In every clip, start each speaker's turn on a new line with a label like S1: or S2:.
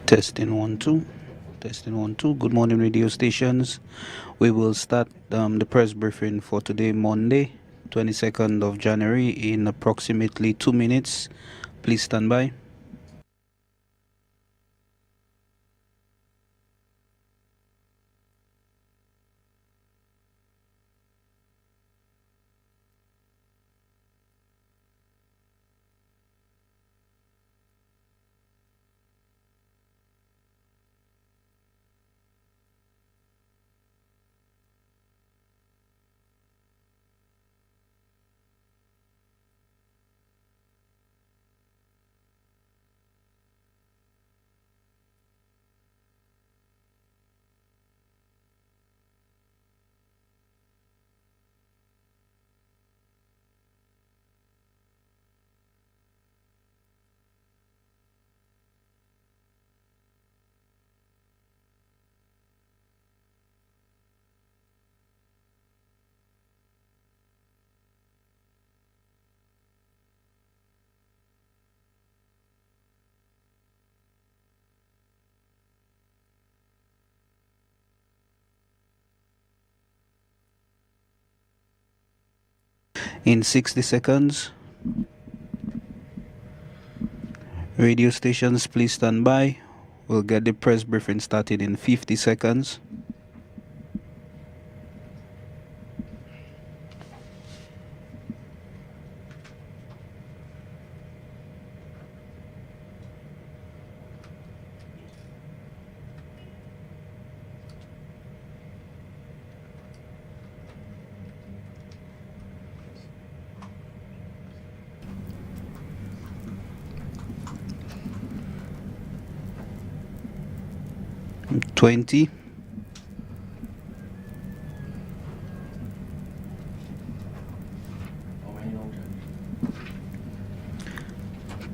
S1: Testing one, two. Testing one, two. Good morning, radio stations. We will start the press briefing for today, Monday, 22nd of January, in approximately 2 minutes. Please stand by. In 60 seconds, radio stations, please stand by. We'll get the press briefing started in 50 seconds. Twenty,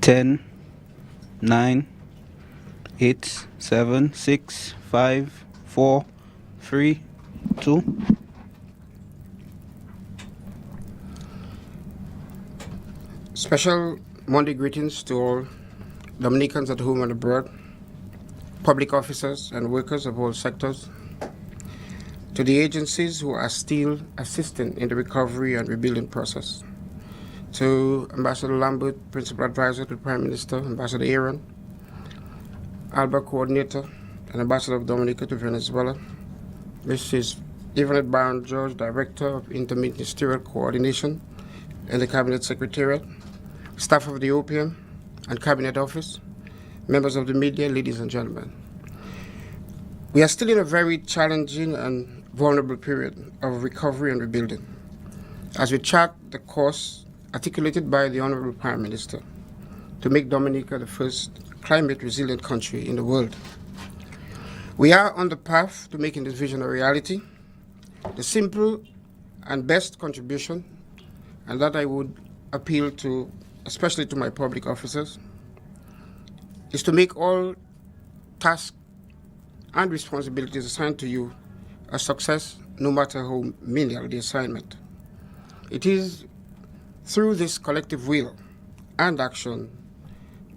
S1: 10, 9, 8, 7, 6, 5, 4, 3, 2.
S2: Special Monday greetings to all Dominicans at home and abroad, public officers and workers of all sectors, to the agencies who are still assisting in the recovery and rebuilding process, to Ambassador Lambert, Principal Advisor to the Prime Minister, Ambassador Aaron, Alba Coordinator, and Ambassador of Dominica to Venezuela, Mrs. Yvonne Brown George, Director of Interministerial Coordination in the Cabinet Secretariat, staff of the OPM and Cabinet Office, members of the media, ladies and gentlemen. We are still in a very challenging and vulnerable period of recovery and rebuilding as we chart the course articulated by the Honorable Prime Minister to make Dominica the first climate-resilient country in the world. We are on the path to making this vision a reality. The simple and best contribution, and that I would appeal to, especially to my public officers, is to make all tasks and responsibilities assigned to you a success, no matter how menial the assignment. It is through this collective will and action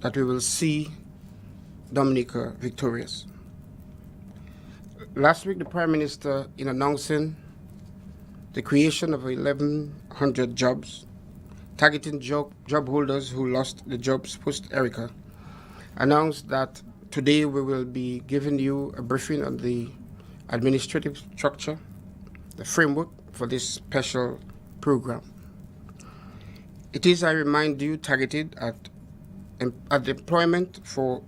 S2: that we will see Dominica victorious. Last week, the Prime Minister, in announcing the creation of 1,100 jobs, targeting job holders who lost the jobs post-Erica, announced that today we will be giving you a briefing on the administrative structure, the framework for this special program. It is, I remind you, targeted at employment for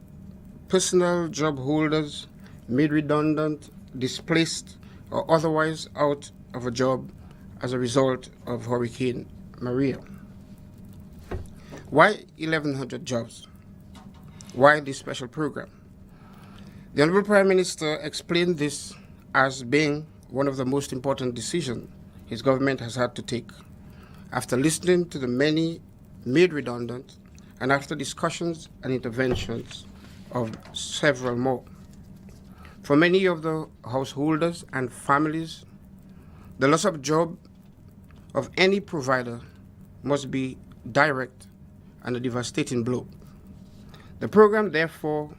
S2: personal job holders made redundant, displaced, or otherwise out of a job as a result of Hurricane Maria. Why 1,100 jobs? Why this special program? The Honorable Prime Minister explained this as being one of the most important decisions his government has had to take after listening to the many made redundant and after discussions and interventions of several more. For many of the householders and families, the loss of job of any provider must be direct and a devastating blow. The program, therefore,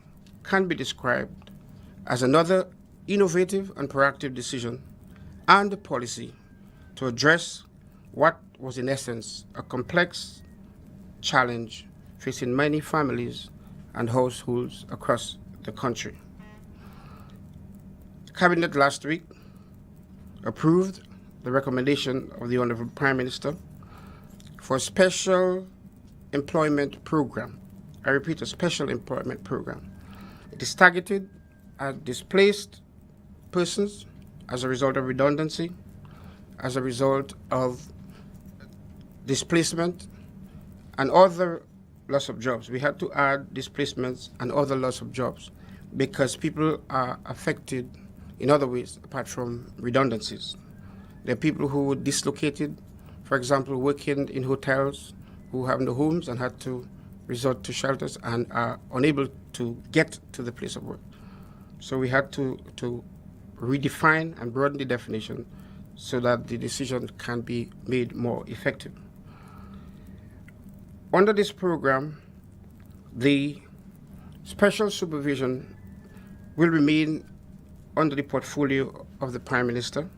S2: can be described as another innovative and proactive decision and policy to address what was in essence a complex challenge facing many families and households across the country. Cabinet last week approved the recommendation of the Honorable Prime Minister for a special employment program. I repeat, a special employment program. It is targeted at displaced persons as a result of redundancy, as a result of displacement, and other loss of jobs. We had to add displacements and other loss of jobs because people are affected in other ways apart from redundancies. There are people who were dislocated, for example, working in hotels, who have no homes and had to resort to shelters and are unable to get to the place of work. So we had to redefine and broaden the definition so that the decision can be made more effective. Under this program, the special supervision will remain under the portfolio of the Prime Minister,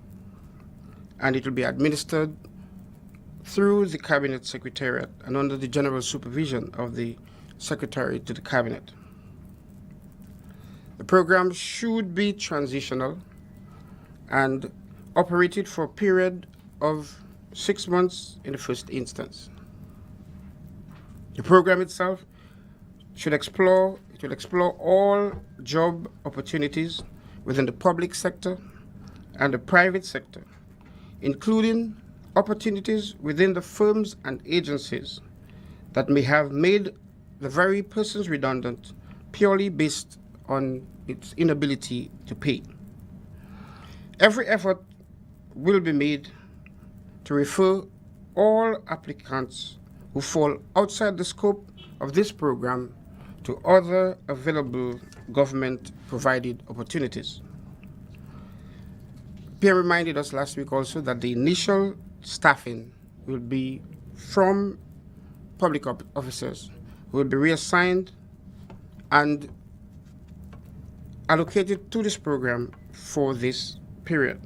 S2: and it will be administered through the Cabinet Secretariat and under the general supervision of the Secretary to the Cabinet. The program should be transitional and operated for a period of 6 months in the first instance. The program itself should explore all job opportunities within the public sector and the private sector, including opportunities within the firms and agencies that may have made the very persons redundant purely based on its inability to pay. Every effort will be made to refer all applicants who fall outside the scope of this program to other available government-provided opportunities. Pierre reminded us last week also that the initial staffing will be from public officers who will be reassigned and allocated to this program for this period.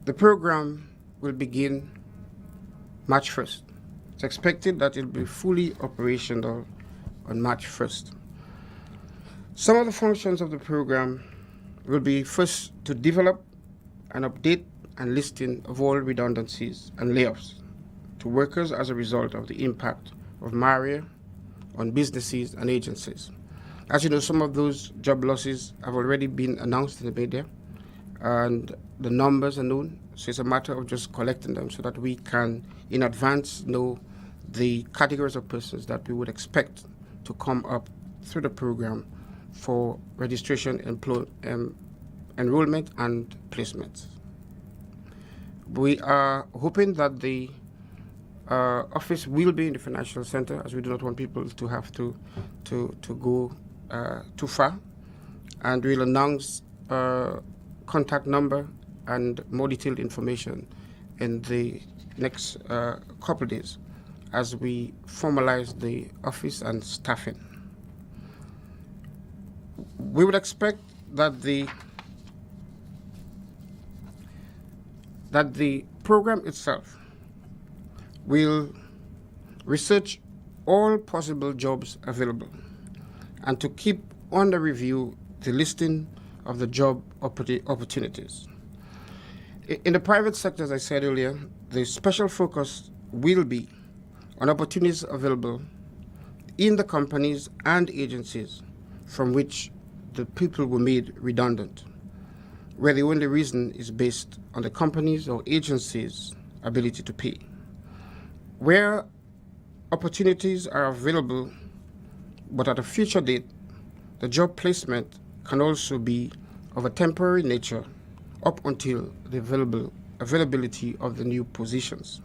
S2: The program will begin March 1st. It's expected that it will be fully operational on March 1st. Some of the functions of the program will be first to develop and update and listing of all redundancies and layoffs to workers as a result of the impact of malaria on businesses and agencies. As you know, some of those job losses have already been announced in the media, and the numbers are known. So it's a matter of just collecting them so that we can, in advance, know the categories of persons that we would expect to come up through the program for registration, enrollment, and placement. We are hoping that the office will be in the financial center, as we do not want people to have to go too far, and we'll announce contact number and more detailed information in the next couple of days as we formalize the office and staffing. We would expect that the program itself will research all possible jobs available and to keep under review the listing of the job opportunities. In the private sector, as I said earlier, the special focus will be on opportunities available in the companies and agencies from which the people were made redundant, where the only reason is based on the companies or agencies' ability to pay. Where opportunities are available, but at a future date, the job placement can also be of a temporary nature up until the availability of the new positions.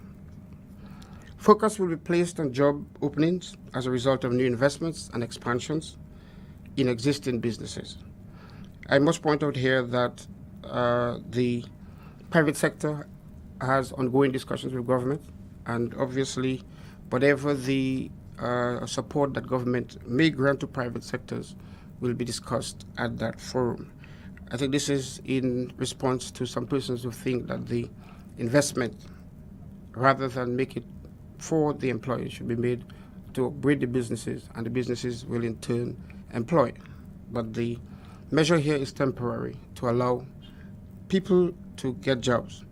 S2: Focus will be placed on job openings as a result of new investments and expansions in existing businesses. I must point out here that the private sector has ongoing discussions with government, and obviously whatever the support that government may grant to private sectors will be discussed at that forum. I think this is in response to some persons who think that the investment, rather than make it for the employer, should be made to upgrade the businesses, and the businesses will in turn employ. But the measure here is temporary to allow people to get jobs,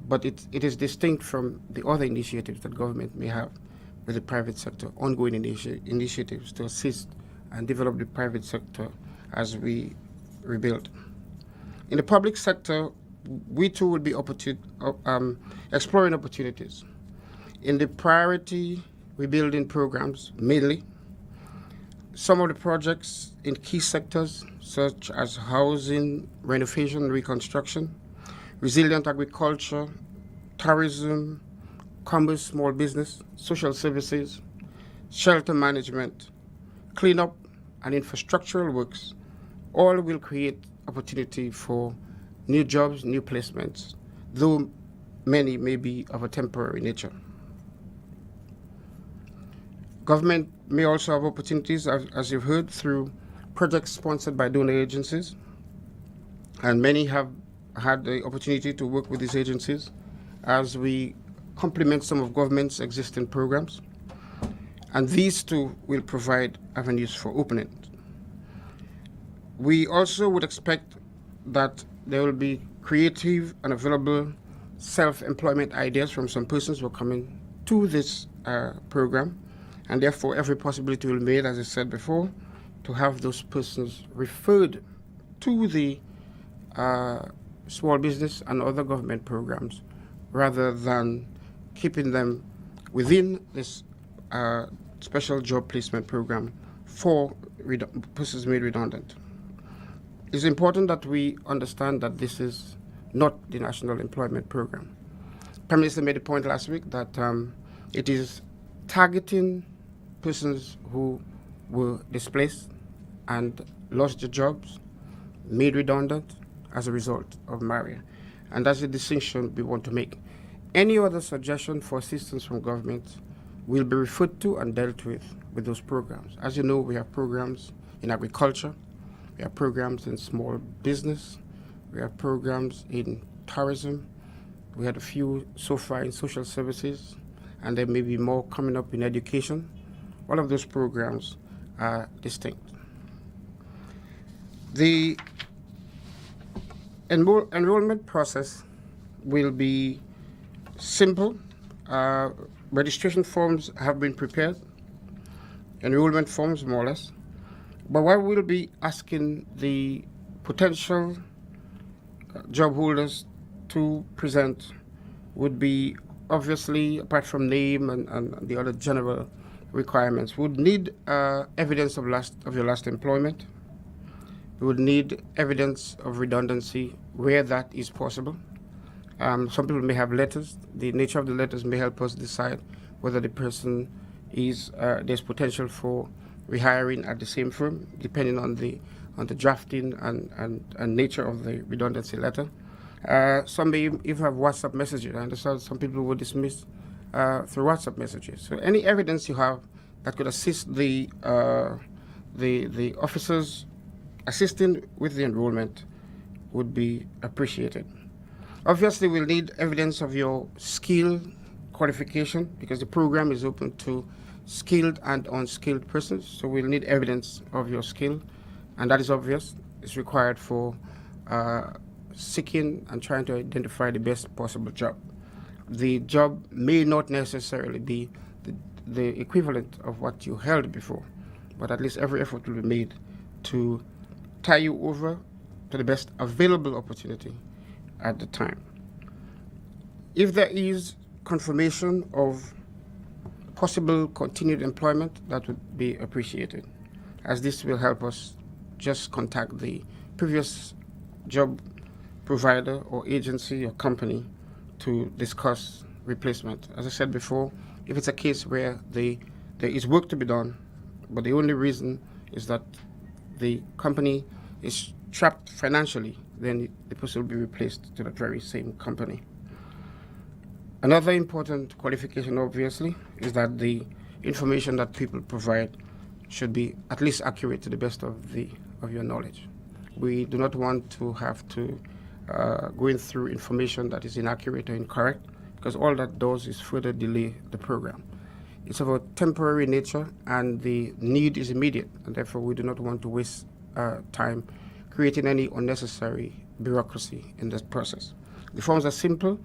S2: but it is distinct from the other initiatives that government may have with the private sector, ongoing initiatives to assist and develop the private sector as we rebuild. In the public sector, we too will be exploring opportunities. In the priority rebuilding programs, mainly, some of the projects in key sectors such as housing, renovation, and reconstruction, resilient agriculture, tourism, commerce, small business, social services, shelter management, cleanup, and infrastructural works, all will create opportunity for new jobs, new placements, though many may be of a temporary nature. Government may also have opportunities, as you've heard, through projects sponsored by donor agencies, and many have had the opportunity to work with these agencies as we complement some of government's existing programs, and these too will provide avenues for opening. We also would expect that there will be creative and available self-employment ideas from some persons who are coming to this program, and therefore every possibility will be made, as I said before, to have those persons referred to the small business and other government programs rather than keeping them within this special job placement program for persons made redundant. It's important that we understand that this is not the National Employment Program. Prime Minister made a point last week that it is targeting persons who were displaced and lost their jobs, made redundant as a result of malaria. And that's a distinction we want to make. Any other suggestion for assistance from government will be referred to and dealt with those programs. As you know, we have programs in agriculture, we have programs in small business, we have programs in tourism, we had a few so far in social services, and there may be more coming up in education. All of those programs are distinct. The enrollment process will be simple. Registration forms have been prepared, enrollment forms more or less. But what we'll be asking the potential job holders to present would be, obviously, apart from name and the other general requirements, would need evidence of your last employment. We would need evidence of redundancy where that is possible. Some people may have letters. The nature of the letters may help us decide whether the person is there's potential for rehiring at the same firm, depending on the drafting and nature of the redundancy letter. Some may even have WhatsApp messages. I understand some people will dismiss through WhatsApp messages. So any evidence you have that could assist the officers assisting with the enrollment would be appreciated. Obviously, we'll need evidence of your skill qualification because the program is open to skilled and unskilled persons. So we'll need evidence of your skill, and that is obvious. It's required for seeking and trying to identify the best possible job. The job may not necessarily be the equivalent of what you held before, but at least every effort will be made to tie you over to the best available opportunity at the time. If there is confirmation of possible continued employment, that would be appreciated, as this will help us just contact the previous job provider or agency or company to discuss replacement. As I said before, if it's a case where there is work to be done, but the only reason is that the company is trapped financially, then the person will be replaced to that very same company. Another important qualification, obviously, is that the information that people provide should be at least accurate to the best of your knowledge. We do not want to have to going through information that is inaccurate or incorrect, because all that does is further delay the program. It's of a temporary nature, and the need is immediate, and therefore we do not want to waste time creating any unnecessary bureaucracy in this process. The forms are simple,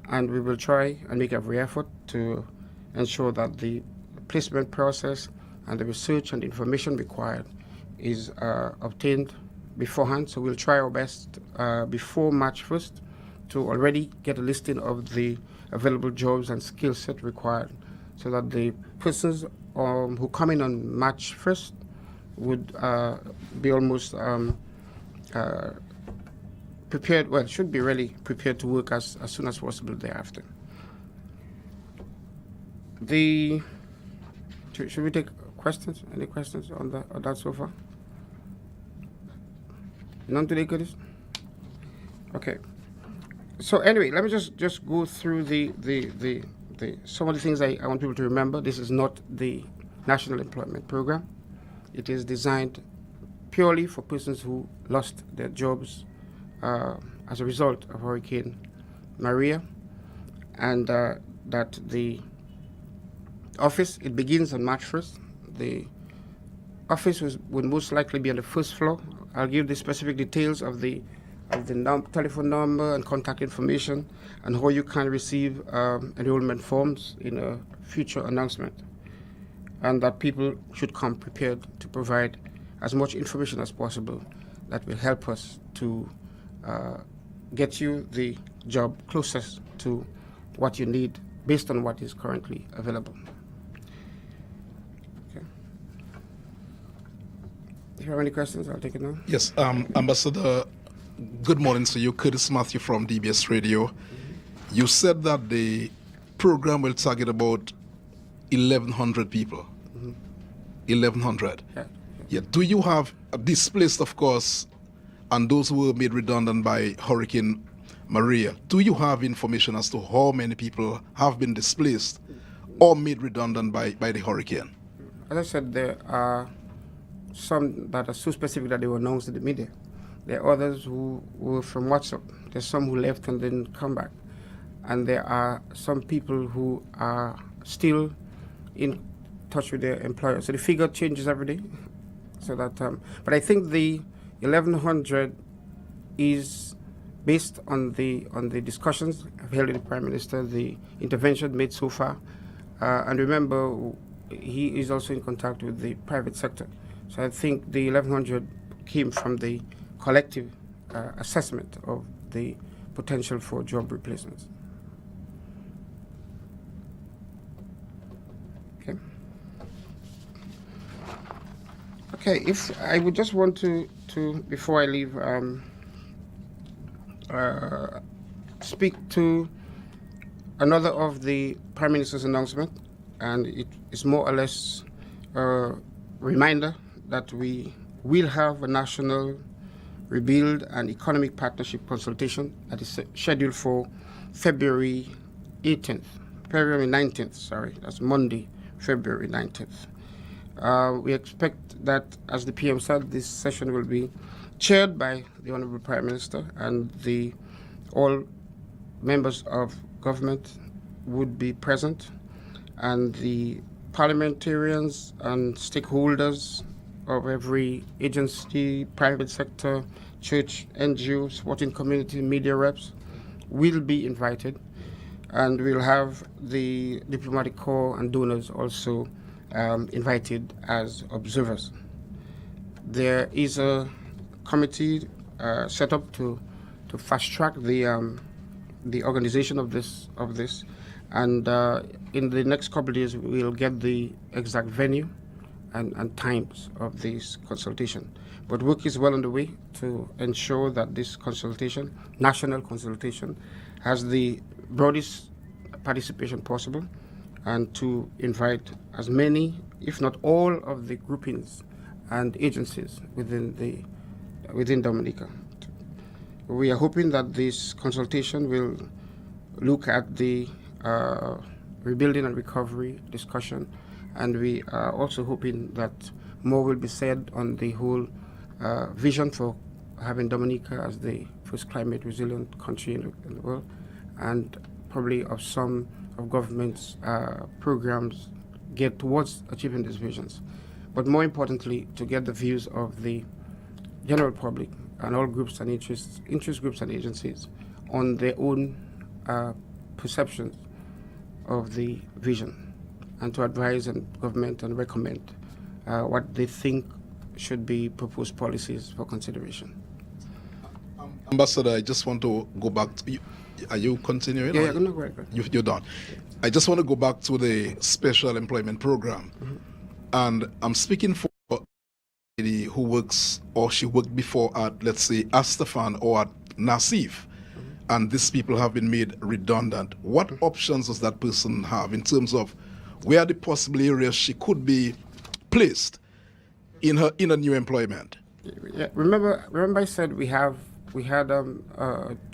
S2: and we will try and make every effort to ensure that the placement process and the research and information required is obtained beforehand. So we'll try our best before March 1st to already get a listing of the available jobs and skill set required, so that the persons who come in on March 1st would be almost prepared, well, should be really prepared to work as soon as possible thereafter. Should we take questions? Any questions on that so far? None today, Curtis? Okay. So anyway, let me just go through the some of the things I want people to remember. This is not the National Employment Program. It is designed purely for persons who lost their jobs as a result of Hurricane Maria, and that the office, it begins on March 1st. The office would most likely be on the first floor. I'll give the specific details of the telephone number and contact information, and how you can receive enrollment forms in a future announcement, and that people should come prepared to provide as much information as possible that will help us to get you the job closest to what you need based on what is currently available. Okay. If you have any questions, I'll take it now.
S3: Yes, Ambassador, good morning to you. Curtis Matthew from DBS Radio. You said that the program will target about 1,100 people. 1,100. Yeah. Do you have displaced, of course, and those who were made redundant by Hurricane Maria? Do you have information as to how many people have been displaced or made redundant by the hurricane?
S2: As I said, there are some that are so specific that they were announced in the media. There are others who were from WhatsApp. There's some who left and didn't come back. And there are some people who are still in touch with their employer. So the figure changes every day. So that, but I think the 1,100 is based on the discussions I've held with the Prime Minister, the intervention made so far. And remember, he is also in contact with the private sector. So I think the 1,100 came from the collective assessment of the potential for job replacements. Okay. Okay, if I would just want to before I leave, speak to another of the Prime Minister's announcement, and it is more or less a reminder that we will have a national rebuild and economic partnership consultation that is scheduled for February 19th, sorry, that's Monday, February 19th. We expect that, as the PM said, this session will be chaired by the Honorable Prime Minister, and all members of government would be present, and the parliamentarians and stakeholders of every agency, private sector, church, NGO, sporting community, media reps will be invited, and we'll have the diplomatic corps and donors also invited as observers. There is a committee set up to fast track the organization of this, and in the next couple of days we'll get the exact venue and times of this consultation. But work is well underway to ensure that this consultation, national consultation, has the broadest participation possible, and to invite as many, if not all, of the groupings and agencies within Dominica. We are hoping that this consultation will look at the rebuilding and recovery discussion And we are also hoping that more will be said on the whole vision for having Dominica as the first climate resilient country in the world, and probably of some of government's programs geared towards achieving these visions. But more importantly, to get the views of the general public and all groups and interest groups and agencies on their own perceptions of the vision, and to advise and government and recommend what they think should be proposed policies for consideration.
S3: Ambassador, I just want to go back to you. Are you continuing?
S2: Yeah, no, go ahead.
S3: You're done. I just want to go back to the special employment program. And I'm speaking for a lady who works, or she worked before at, let's say, Astafan or at Nasif. And these people have been made redundant. What options does that person have in terms of where are the possible areas she could be placed in a new employment?
S2: Yeah, remember I said we had 2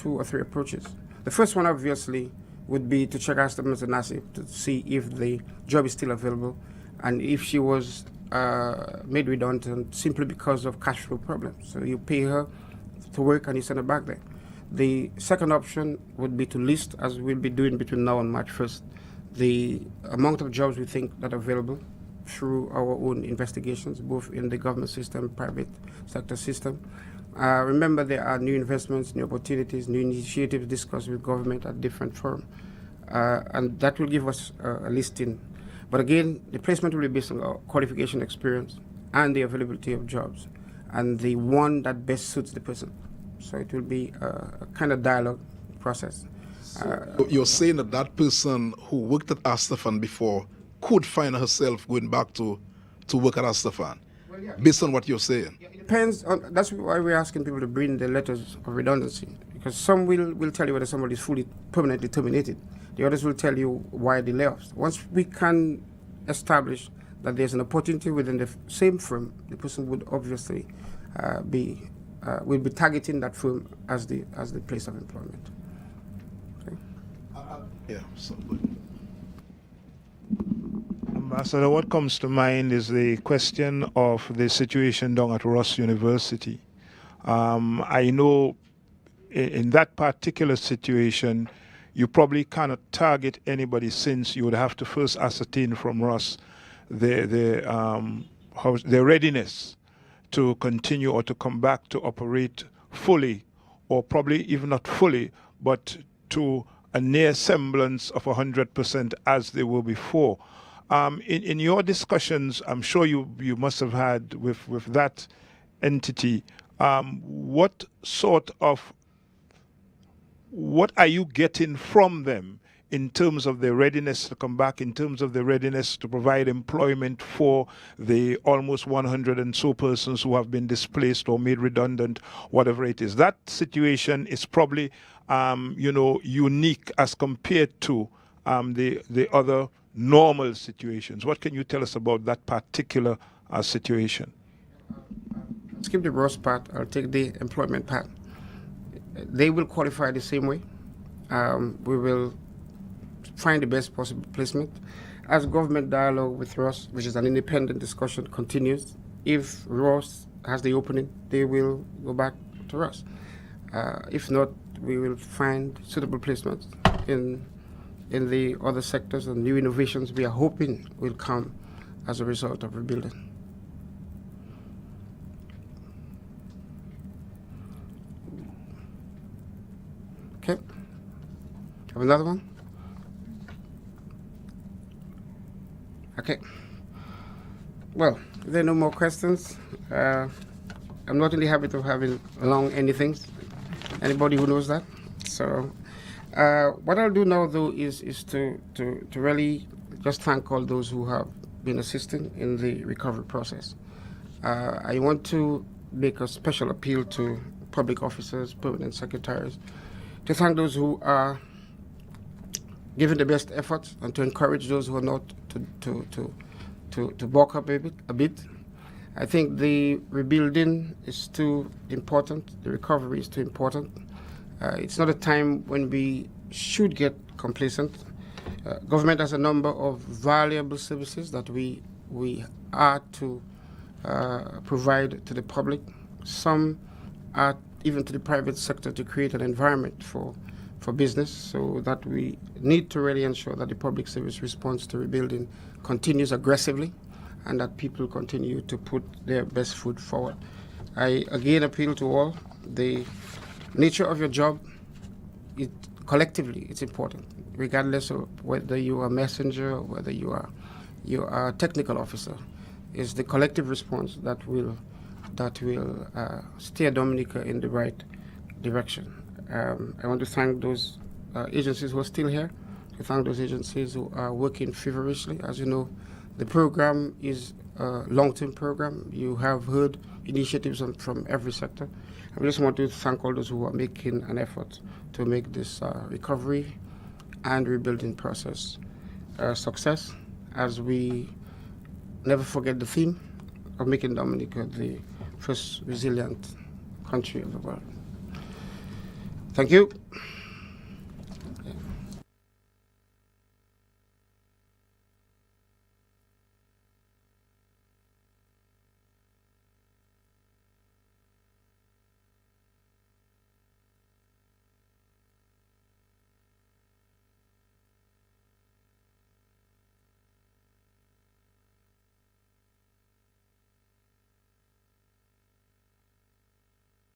S2: or 3 approaches. The first one obviously would be to check Astafan and Nasif to see if the job is still available, and if she was made redundant simply because of cash flow problems. So you pay her to work and you send her back there. The second option would be to list, as we'll be doing between now and March 1st, the amount of jobs we think that are available through our own investigations, both in the government system, private sector system. Remember, there are new investments, new opportunities, new initiatives discussed with government at different forums. And that will give us a listing. But again, the placement will be based on our qualification, experience, and the availability of jobs, and the one that best suits the person. So it will be a kind of dialogue process.
S3: You're saying that that person who worked at Astafan before could find herself going back to work at Astafan, based on what you're saying?
S2: It depends on, that's why we're asking people to bring the letters of redundancy, because some will tell you whether somebody is fully permanently terminated. The others will tell you why the layoffs. Once we can establish that there's an opportunity within the same firm, the person would obviously will be targeting that firm as the place of employment. Okay.
S3: Yeah. So.
S4: Ambassador, what comes to mind is the question of the situation down at Ross University. I know in that particular situation, you probably cannot target anybody, since you would have to first ascertain from Ross their readiness to continue or to come back to operate fully, or probably even not fully, but to a near semblance of 100% as they were before. In your discussions, I'm sure you must have had with that entity, what are you getting from them in terms of their readiness to come back, in terms of their readiness to provide employment for the almost 100 and so persons who have been displaced or made redundant, whatever it is? That situation is probably, unique as compared to the other normal situations. What can you tell us about that particular situation?
S2: Skip the Ross part. I'll take the employment part. They will qualify the same way. We will find the best possible placement. As government dialogue with Ross, which is an independent discussion, continues, if Ross has the opening, they will go back to Ross. If not, we will find suitable placements in the other sectors, and new innovations we are hoping will come as a result of rebuilding. Okay. Have another one? Okay. Well, if there are no more questions, I'm not in the habit of having long anything. Anybody who knows that. So what I'll do now, though, is to really just thank all those who have been assisting in the recovery process. I want to make a special appeal to public officers, permanent secretaries, to thank those who are giving the best efforts, and to encourage those who are not to bulk up a bit. I think the rebuilding is too important. The recovery is too important. It's not a time when we should get complacent. Government has a number of valuable services that we are to provide to the public. Some are even to the private sector to create an environment for business, so that we need to really ensure that the public service response to rebuilding continues aggressively and that people continue to put their best foot forward. I again appeal to all. The nature of your job, collectively, it's important, regardless of whether you are a messenger or whether you are a technical officer. It's the collective response that will steer Dominica in the right direction. I want to thank those agencies who are still here, to thank those agencies who are working feverishly. As you know, the program is a long-term program. You have heard initiatives from every sector. I just want to thank all those who are making an effort to make this recovery and rebuilding process a success, as we never forget the theme of making Dominica the first resilient country of the world. Thank you.